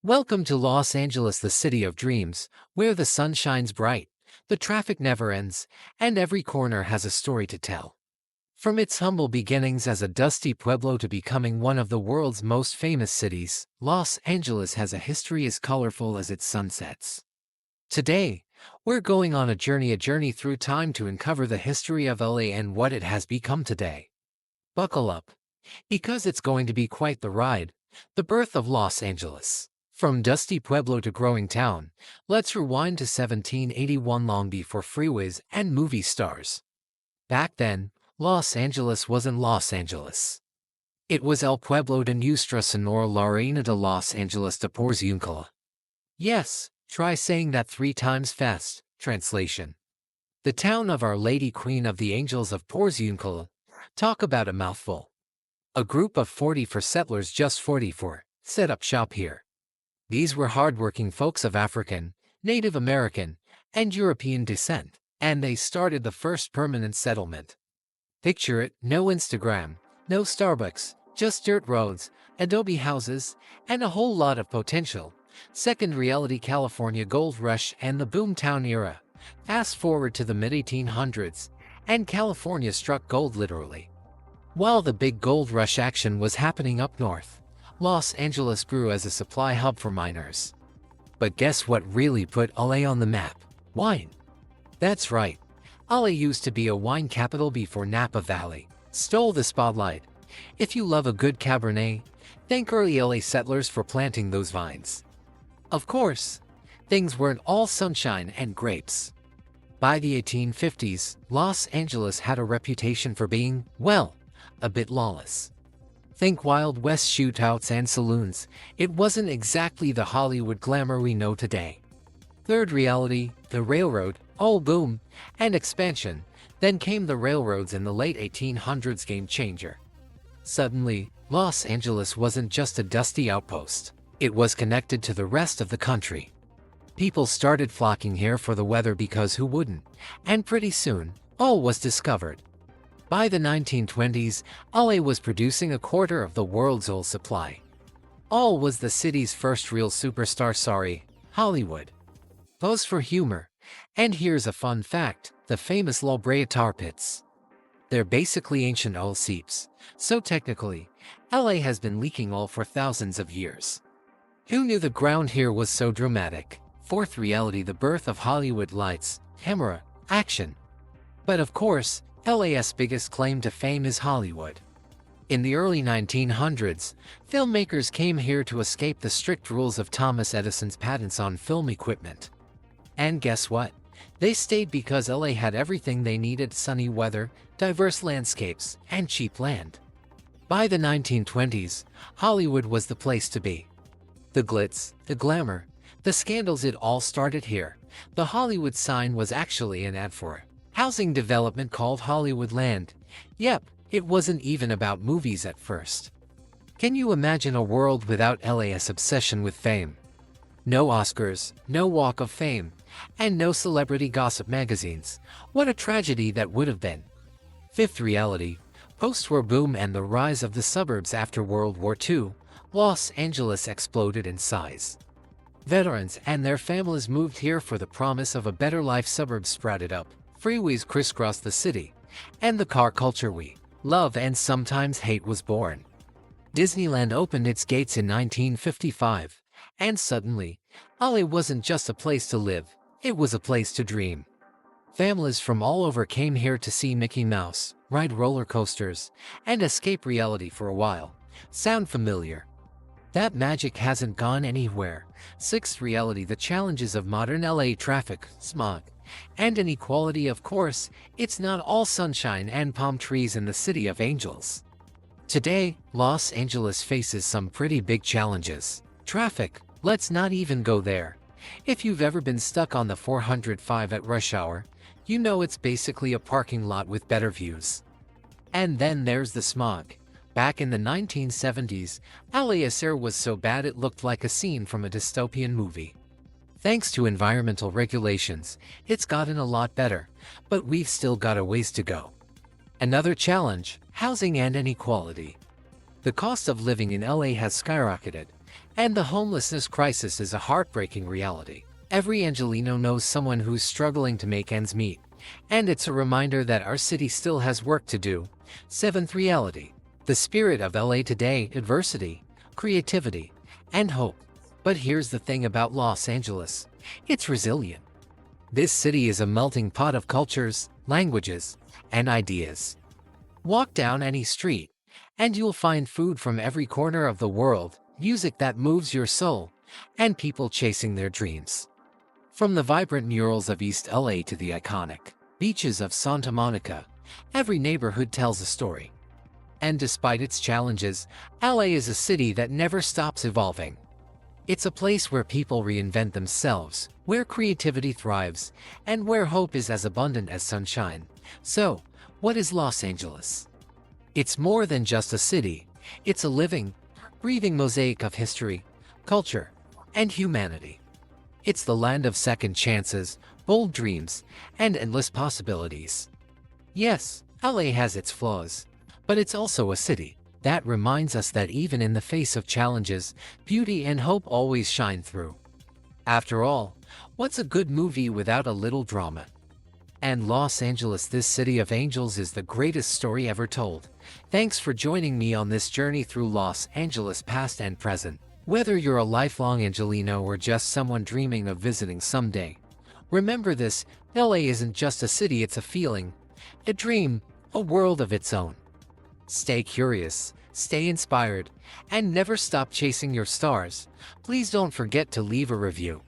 Welcome to Los Angeles, the city of dreams, where the sun shines bright, the traffic never ends, and every corner has a story to tell. From its humble beginnings as a dusty pueblo to becoming one of the world's most famous cities, Los Angeles has a history as colorful as its sunsets. Today, we're going on a journey through time to uncover the history of LA and what it has become today. Buckle up, because it's going to be quite the ride. The birth of Los Angeles. From dusty pueblo to growing town, let's rewind to 1781, long before freeways and movie stars. Back then, Los Angeles wasn't Los Angeles. It was El Pueblo de Nuestra Sonora La Reina de Los Angeles de Porciúncula. Yes, try saying that 3 times fast. Translation. The town of Our Lady Queen of the Angels of Porciúncula. Talk about a mouthful. A group of 44 settlers, just 44, set up shop here. These were hardworking folks of African, Native American, and European descent, and they started the first permanent settlement. Picture it: no Instagram, no Starbucks, just dirt roads, adobe houses, and a whole lot of potential. Second reality: California gold rush and the boomtown era. Fast forward to the mid-1800s, and California struck gold literally. While the big gold rush action was happening up north, Los Angeles grew as a supply hub for miners. But guess what really put LA on the map? Wine. That's right. LA used to be a wine capital before Napa Valley stole the spotlight. If you love a good Cabernet, thank early LA settlers for planting those vines. Of course, things weren't all sunshine and grapes. By the 1850s, Los Angeles had a reputation for being, well, a bit lawless. Think Wild West shootouts and saloons. It wasn't exactly the Hollywood glamour we know today. Third reality: the railroad. Oh, boom and expansion. Then came the railroads in the late 1800s, game changer. Suddenly, Los Angeles wasn't just a dusty outpost. It was connected to the rest of the country. People started flocking here for the weather, because who wouldn't? And pretty soon, oil was discovered. By the 1920s, LA was producing a quarter of the world's oil supply. Oil was the city's first real superstar. Sorry, Hollywood. Pose for humor. And here's a fun fact: the famous La Brea tar pits. They're basically ancient oil seeps, so technically, LA has been leaking oil for thousands of years. Who knew the ground here was so dramatic? Fourth reality: the birth of Hollywood lights, camera, action. But of course, LA's biggest claim to fame is Hollywood. In the early 1900s, filmmakers came here to escape the strict rules of Thomas Edison's patents on film equipment. And guess what? They stayed because LA had everything they needed: sunny weather, diverse landscapes, and cheap land. By the 1920s, Hollywood was the place to be. The glitz, the glamour, the scandals, it all started here. The Hollywood sign was actually an ad for housing development called Hollywoodland. Yep, it wasn't even about movies at first. Can you imagine a world without LA's obsession with fame? No Oscars, no Walk of Fame, and no celebrity gossip magazines. What a tragedy that would have been. Fifth reality: post-war boom and the rise of the suburbs. After World War II, Los Angeles exploded in size. Veterans and their families moved here for the promise of a better life. Suburbs sprouted up, freeways crisscrossed the city, and the car culture we love and sometimes hate was born. Disneyland opened its gates in 1955, and suddenly, LA wasn't just a place to live, it was a place to dream. Families from all over came here to see Mickey Mouse, ride roller coasters, and escape reality for a while. Sound familiar? That magic hasn't gone anywhere. Sixth reality: the challenges of modern LA: traffic, smog, and inequality. Of course, it's not all sunshine and palm trees in the City of Angels. Today, Los Angeles faces some pretty big challenges. Traffic, let's not even go there. If you've ever been stuck on the 405 at rush hour, you know it's basically a parking lot with better views. And then there's the smog. Back in the 1970s, LA's air was so bad it looked like a scene from a dystopian movie. Thanks to environmental regulations, it's gotten a lot better, but we've still got a ways to go. Another challenge: housing and inequality. The cost of living in LA has skyrocketed, And the homelessness crisis is a heartbreaking reality. Every Angelino knows someone who's struggling to make ends meet. And it's a reminder that our city still has work to do. 7th reality. The spirit of LA today: adversity, creativity, and hope. But here's the thing about Los Angeles. It's resilient. This city is a melting pot of cultures, languages, and ideas. Walk down any street, and you'll find food from every corner of the world, music that moves your soul, and people chasing their dreams. From the vibrant murals of East LA to the iconic beaches of Santa Monica, every neighborhood tells a story. And despite its challenges, LA is a city that never stops evolving. It's a place where people reinvent themselves, where creativity thrives, and where hope is as abundant as sunshine. So, what is Los Angeles? It's more than just a city. It's a living, breathing mosaic of history, culture, and humanity. It's the land of second chances, bold dreams, and endless possibilities. Yes, LA has its flaws, but it's also a city that reminds us that even in the face of challenges, beauty and hope always shine through. After all, what's a good movie without a little drama? And Los Angeles, this city of angels, is the greatest story ever told. Thanks for joining me on this journey through Los Angeles past and present. Whether you're a lifelong Angelino or just someone dreaming of visiting someday, remember this: LA isn't just a city, it's a feeling, a dream, a world of its own. Stay curious, stay inspired, and never stop chasing your stars. Please don't forget to leave a review.